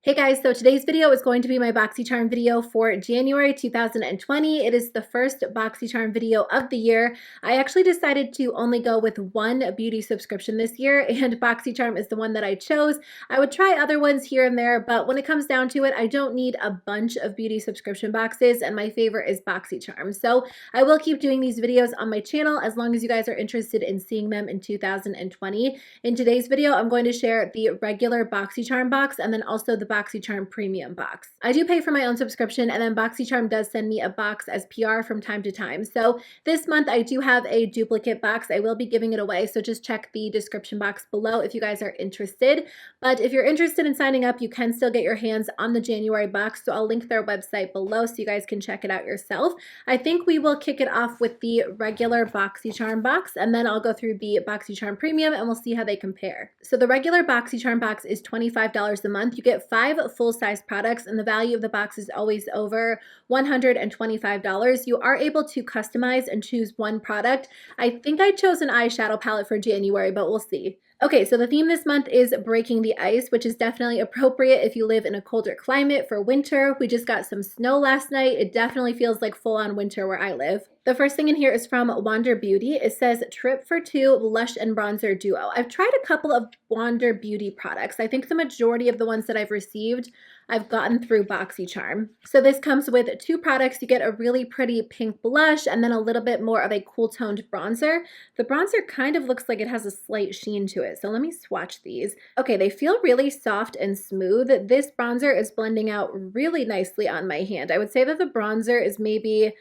Hey guys, so today's video is going to be my BoxyCharm video for January 2020. It is the first BoxyCharm video of the year. I actually decided to only go with one beauty subscription this year, and BoxyCharm is the one that I chose. I would try other ones here and there, but when it comes down to it, I don't need a bunch of beauty subscription boxes, and my favorite is BoxyCharm. So I will keep doing these videos on my channel as long as you guys are interested in seeing them in 2020. In today's video, I'm going to share the regular BoxyCharm box and then also the BoxyCharm Premium box. I do pay for my own subscription, and then BoxyCharm does send me a box as PR from time to time. So this month I do have a duplicate box. I will be giving it away, so just check the description box below if you guys are interested. But if you're interested in signing up, you can still get your hands on the January box, so I'll link their website below so you guys can check it out yourself. I think we will kick it off with the regular BoxyCharm box, and then I'll go through the BoxyCharm Premium and we'll see how they compare. So the regular BoxyCharm box is $25 a month. You get 5 full-size products, and the value of the box is always over $125. You are able to customize and choose one product. I think I chose an eyeshadow palette for January, but we'll see. Okay, so the theme this month is breaking the ice, which is definitely appropriate if you live in a colder climate for winter. We just got some snow last night. It definitely feels like full-on winter where I live. The first thing in here is from Wander Beauty. It says Trip for Two Blush and Bronzer Duo. I've tried a couple of Wander Beauty products. I think the majority of the ones that I've received I've gotten through BoxyCharm. So this comes with 2 products. You get a really pretty pink blush and then a little bit more of a cool toned bronzer. The bronzer kind of looks like it has a slight sheen to it. So let me swatch these. Okay, they feel really soft and smooth. This bronzer is blending out really nicely on my hand. I would say that the bronzer is maybe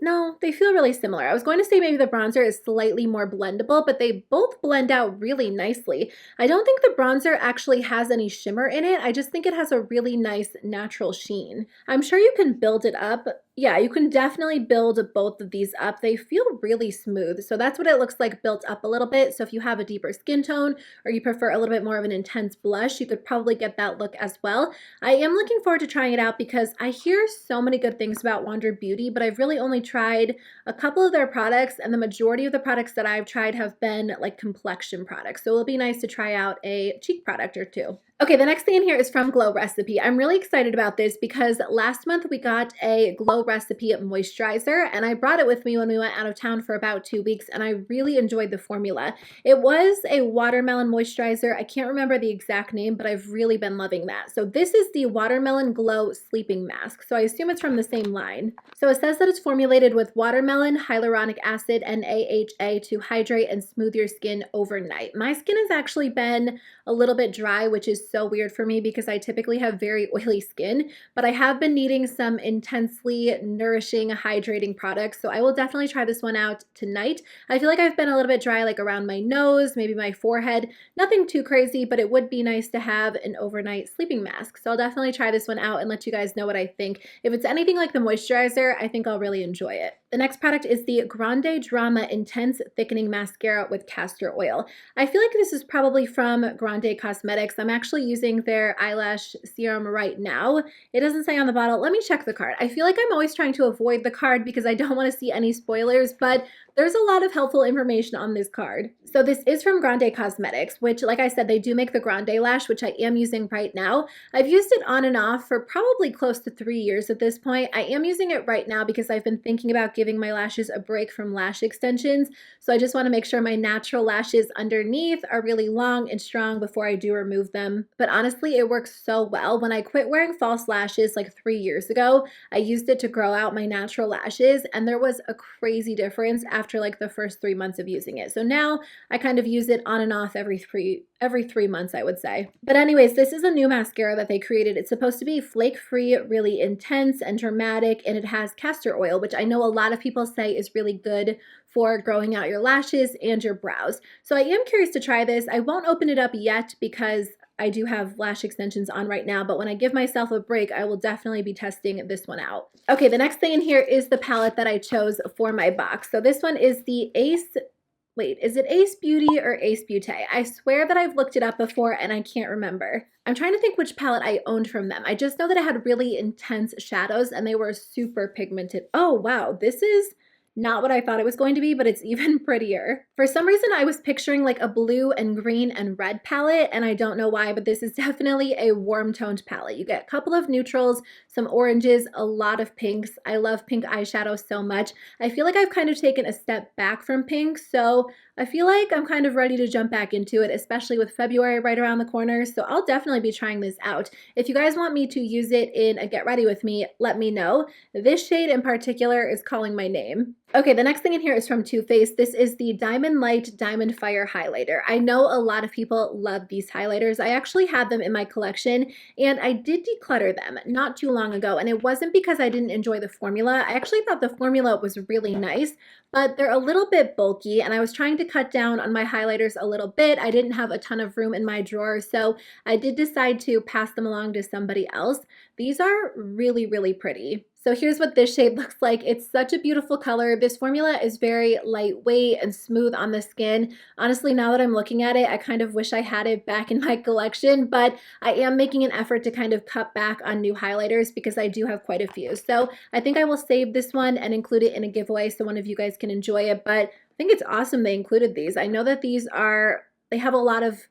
no, they feel really similar. I was going to say maybe the bronzer is slightly more blendable, but they both blend out really nicely. I don't think the bronzer actually has any shimmer in it. I just think it has a really nice natural sheen. I'm sure you can build it up. Yeah, you can definitely build both of these up. They feel really smooth. So that's what it looks like built up a little bit. So if you have a deeper skin tone or you prefer a little bit more of an intense blush, you could probably get that look as well. I am looking forward to trying it out because I hear so many good things about Wander Beauty, but I've really only tried a couple of their products, and the majority of the products that I've tried have been like complexion products. So it'll be nice to try out a cheek product or two. Okay, the next thing in here is from Glow Recipe. I'm really excited about this because last month we got a Glow Recipe moisturizer, and I brought it with me when we went out of town for about 2 weeks, and I really enjoyed the formula. It was a watermelon moisturizer. I can't remember the exact name, but I've really been loving that. So this is the Watermelon Glow Sleeping Mask. So I assume it's from the same line. So it says that it's formulated with watermelon, hyaluronic acid, and AHA to hydrate and smooth your skin overnight. My skin has actually been a little bit dry, which is so weird for me because I typically have very oily skin, but I have been needing some intensely nourishing, hydrating products, so I will definitely try this one out tonight. I feel like I've been a little bit dry, like around my nose, maybe my forehead. Nothing too crazy, but it would be nice to have an overnight sleeping mask, so I'll definitely try this one out and let you guys know what I think. If it's anything like the moisturizer, I think I'll really enjoy it. The next product is the GRANDEDRAMA Intense Thickening Mascara with Castor Oil. I feel like this is probably from Grande Cosmetics. I'm actually using their eyelash serum right now. It doesn't say on the bottle. Let me check the card. I feel like I'm always trying to avoid the card because I don't want to see any spoilers, but there's a lot of helpful information on this card. So this is from Grande Cosmetics, which, like I said, they do make the Grande Lash, which I am using right now. I've used it on and off for probably close to 3 years at this point. I am using it right now because I've been thinking about giving my lashes a break from lash extensions. So I just want to make sure my natural lashes underneath are really long and strong before I do remove them. But honestly, it works so well. When I quit wearing false lashes like 3 years ago, I used it to grow out my natural lashes, and there was a crazy difference after like the first 3 months of using it. So now I kind of use it on and off every three months, I would say. But anyways, this is a new mascara that they created. It's supposed to be flake-free, really intense and dramatic, and it has castor oil, which I know a lot of people say is really good for growing out your lashes and your brows. So I am curious to try this. I won't open it up yet because I do have lash extensions on right now, but when I give myself a break, I will definitely be testing this one out. Okay, the next thing in here is the palette that I chose for my box. So this one is the Wait, is it Ace Beauty or Ace Beauty? I swear that I've looked it up before and I can't remember. I'm trying to think which palette I owned from them. I just know that it had really intense shadows and they were super pigmented. Oh, wow, this is not what I thought it was going to be, but it's even prettier. For some reason, I was picturing like a blue and green and red palette, and I don't know why, but this is definitely a warm toned palette. You get a couple of neutrals, some oranges, a lot of pinks. I love pink eyeshadow so much. I feel like I've kind of taken a step back from pink, so I feel like I'm kind of ready to jump back into it, especially with February right around the corner, so I'll definitely be trying this out. If you guys want me to use it in a Get Ready With Me, let me know. This shade in particular is calling my name. Okay, the next thing in here is from Too Faced. This is the Diamond Light Diamond Fire highlighter. I know a lot of people love these highlighters. I actually had them in my collection, and I did declutter them not too long ago, and it wasn't because I didn't enjoy the formula. I actually thought the formula was really nice, but they're a little bit bulky, and I was trying to cut down on my highlighters a little bit. I didn't have a ton of room in my drawer, so I did decide to pass them along to somebody else. These are really, really pretty. So here's what this shade looks like. It's such a beautiful color. This formula is very lightweight and smooth on the skin. Honestly, now that I'm looking at it, I kind of wish I had it back in my collection, but I am making an effort to kind of cut back on new highlighters because I do have quite a few. So I think I will save this one and include it in a giveaway so one of you guys can enjoy it, but I think it's awesome they included these. I know that they have a lot of,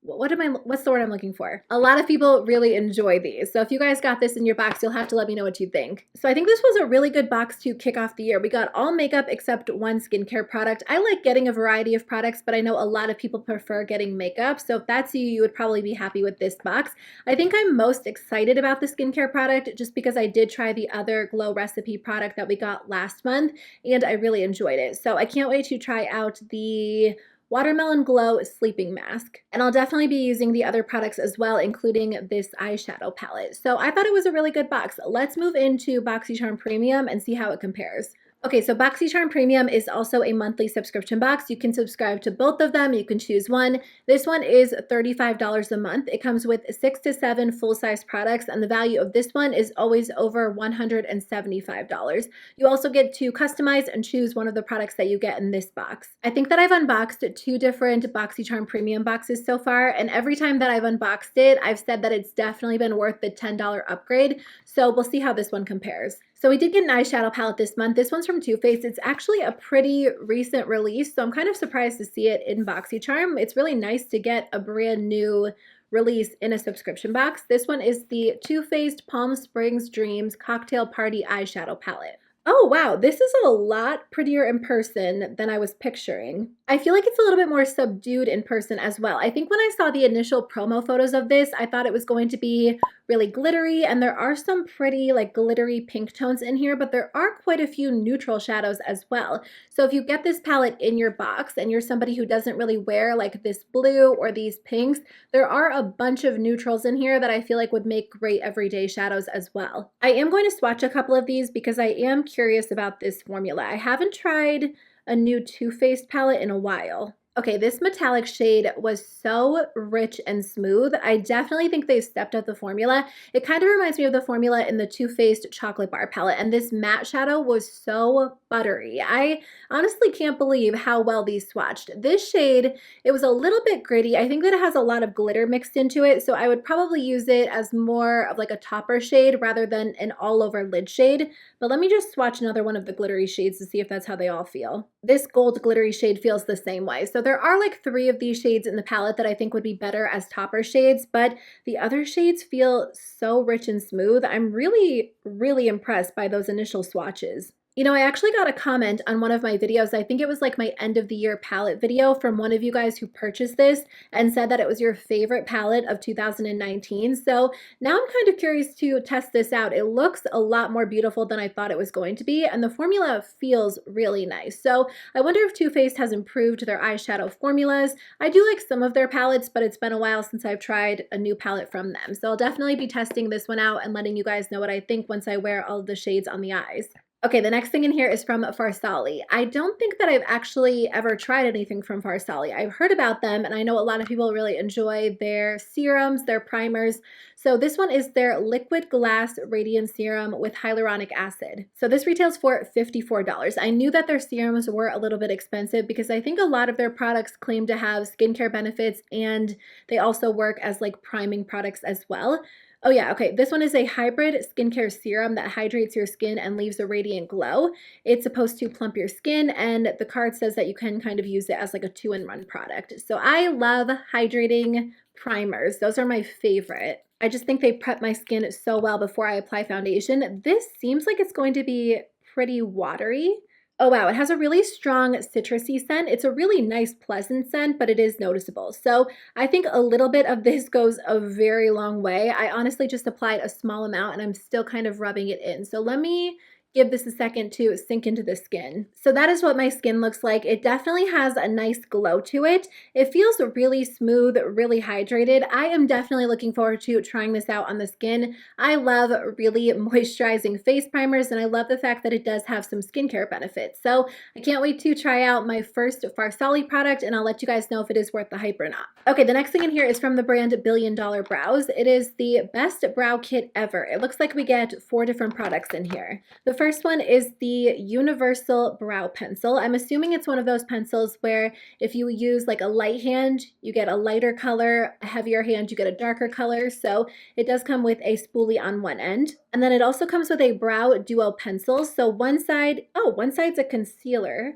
what's the word I'm looking for? A lot of people really enjoy these. So if you guys got this in your box, you'll have to let me know what you think. So I think this was a really good box to kick off the year. We got all makeup except one skincare product. I like getting a variety of products, but I know a lot of people prefer getting makeup. So if that's you, you would probably be happy with this box. I think I'm most excited about the skincare product just because I did try the other Glow Recipe product that we got last month, and I really enjoyed it. So I can't wait to try out the Watermelon Glow Sleeping Mask. And I'll definitely be using the other products as well, including this eyeshadow palette. So I thought it was a really good box. Let's move into BoxyCharm Premium and see how it compares. Okay, so BoxyCharm Premium is also a monthly subscription box. You can subscribe to both of them. You can choose one. This one is $35 a month. It comes with 6 to 7 full-size products, and the value of this one is always over $175. You also get to customize and choose one of the products that you get in this box. I think that I've unboxed 2 different BoxyCharm Premium boxes so far, and every time that I've unboxed it, I've said that it's definitely been worth the $10 upgrade, so we'll see how this one compares. So we did get an eyeshadow palette this month. This one's from Too Faced. It's actually a pretty recent release, so I'm kind of surprised to see it in BoxyCharm. It's really nice to get a brand new release in a subscription box. This one is the Too Faced Palm Springs Dreams Cocktail Party Eyeshadow Palette. Oh wow, this is a lot prettier in person than I was picturing. I feel like it's a little bit more subdued in person as well. I think when I saw the initial promo photos of this, I thought it was going to be really glittery, and there are some pretty like glittery pink tones in here, but there are quite a few neutral shadows as well. So if you get this palette in your box and you're somebody who doesn't really wear like this blue or these pinks, there are a bunch of neutrals in here that I feel like would make great everyday shadows as well. I am going to swatch a couple of these because I am curious about this formula. I haven't tried a new Too Faced palette in a while. Okay, this metallic shade was so rich and smooth. I definitely think they stepped up the formula. It kind of reminds me of the formula in the Too Faced Chocolate Bar palette, and this matte shadow was so buttery. I honestly can't believe how well these swatched. This shade, it was a little bit gritty. I think that it has a lot of glitter mixed into it, so I would probably use it as more of like a topper shade rather than an all-over lid shade. But let me just swatch another one of the glittery shades to see if that's how they all feel. This gold glittery shade feels the same way. So there are like 3 of these shades in the palette that I think would be better as topper shades, but the other shades feel so rich and smooth. I'm really, really impressed by those initial swatches. You know, I actually got a comment on one of my videos. I think it was like my end of the year palette video from one of you guys who purchased this and said that it was your favorite palette of 2019. So now I'm kind of curious to test this out. It looks a lot more beautiful than I thought it was going to be, and the formula feels really nice. So I wonder if Too Faced has improved their eyeshadow formulas. I do like some of their palettes, but it's been a while since I've tried a new palette from them. So I'll definitely be testing this one out and letting you guys know what I think once I wear all of the shades on the eyes. Okay, the next thing in here is from Farsali. I don't think that I've actually ever tried anything from Farsali. I've heard about them, and I know a lot of people really enjoy their serums, their primers. So this one is their Liquid Glass Radiance Serum with hyaluronic acid. So this retails for $54. I knew that their serums were a little bit expensive because I think a lot of their products claim to have skincare benefits, and they also work as like priming products as well. Oh yeah, okay. This one is a hybrid skincare serum that hydrates your skin and leaves a radiant glow. It's supposed to plump your skin, and the card says that you can kind of use it as like a 2-in-1 product. So I love hydrating primers. Those are my favorite. I just think they prep my skin so well before I apply foundation. This seems like it's going to be pretty watery. Oh wow, it has a really strong citrusy scent. It's a really nice, pleasant scent, but it is noticeable. So I think a little bit of this goes a very long way. I honestly just applied a small amount and I'm still kind of rubbing it in. So let me give this a second to sink into the skin. So that is what my skin looks like. It definitely has a nice glow to it. It feels really smooth, really hydrated. I am definitely looking forward to trying this out on the skin. I love really moisturizing face primers, and I love the fact that it does have some skincare benefits. So I can't wait to try out my first Farsali product, and I'll let you guys know if it is worth the hype or not. Okay, the next thing in here is from the brand Billion Dollar Brows. It is the best brow kit ever. It looks like we get 4 different products in here. The first one is the Universal Brow Pencil. I'm assuming it's one of those pencils where if you use like a light hand, you get a lighter color, a heavier hand, you get a darker color. So it does come with a spoolie on one end. And then it also comes with a brow duo pencil. So one side's a concealer.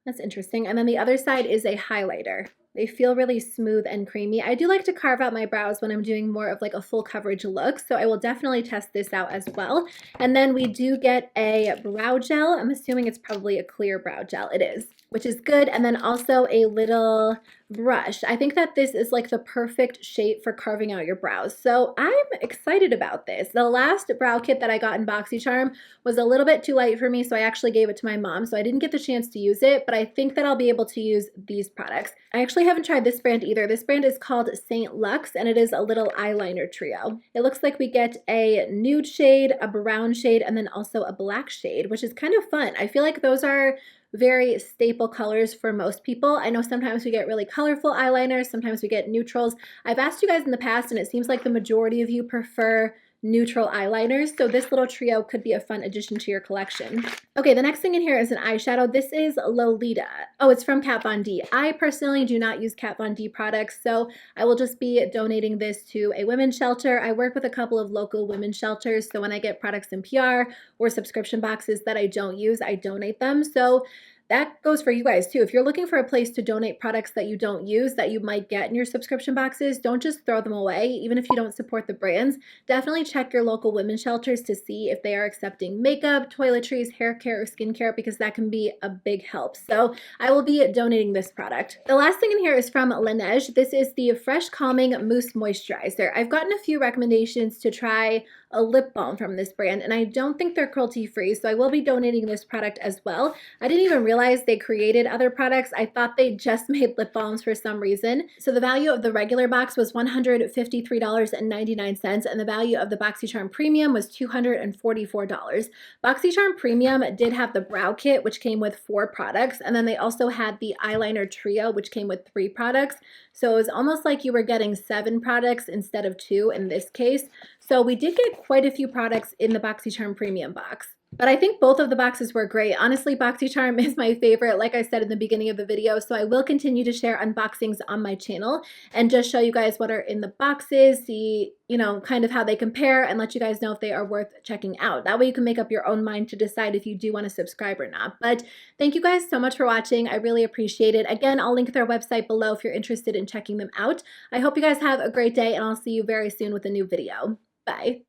That's interesting. And then the other side is a highlighter. They feel really smooth and creamy. I do like to carve out my brows when I'm doing more of like a full coverage look, so I will definitely test this out as well. And then we do get a brow gel. I'm assuming it's probably a clear brow gel. It is, which is good. And then also a little brush. I think that this is like the perfect shape for carving out your brows. So I'm excited about this. The last brow kit that I got in BoxyCharm was a little bit too light for me, so I actually gave it to my mom. So I didn't get the chance to use it, but I think that I'll be able to use these products. I actually haven't tried this brand either. This brand is called Saint Luxe, and it is a little eyeliner trio. It looks like we get a nude shade, a brown shade, and then also a black shade, which is kind of fun. I feel like those are very staple colors for most people. I know sometimes we get really colorful eyeliners, sometimes we get neutrals. I've asked you guys in the past, and it seems like the majority of you prefer neutral eyeliners, so this little trio could be a fun addition to your collection. Okay, the next thing in here is an eyeshadow. This is Lolita. Oh, it's from Kat Von D. I personally do not use Kat Von D products, so I will just be donating this to a women's shelter. I work with a couple of local women's shelters, so when I get products in PR or subscription boxes that I don't use, I donate them. So that goes for you guys too. If you're looking for a place to donate products that you don't use that you might get in your subscription boxes, don't just throw them away. Even if you don't support the brands, definitely check your local women's shelters to see if they are accepting makeup, toiletries, hair care, or skincare, because that can be a big help. So I will be donating this product. The last thing in here is from Laneige. This is the Fresh Calming Mousse Moisturizer. I've gotten a few recommendations to try a lip balm from this brand, and I don't think they're cruelty-free, so I will be donating this product as well. I didn't even realize they created other products. I thought they just made lip balms for some reason. So the value of the regular box was $153.99, and the value of the BoxyCharm Premium was $244. BoxyCharm Premium did have the brow kit, which came with 4 products, and then they also had the eyeliner trio, which came with 3 products. So it was almost like you were getting 7 products instead of 2 in this case. So we did get quite a few products in the BoxyCharm Premium box. But I think both of the boxes were great. Honestly, BoxyCharm is my favorite, like I said in the beginning of the video, so I will continue to share unboxings on my channel and just show you guys what are in the boxes, see, kind of how they compare, and let you guys know if they are worth checking out. That way you can make up your own mind to decide if you do want to subscribe or not. But thank you guys so much for watching. I really appreciate it. Again, I'll link their website below if you're interested in checking them out. I hope you guys have a great day, and I'll see you very soon with a new video. Bye.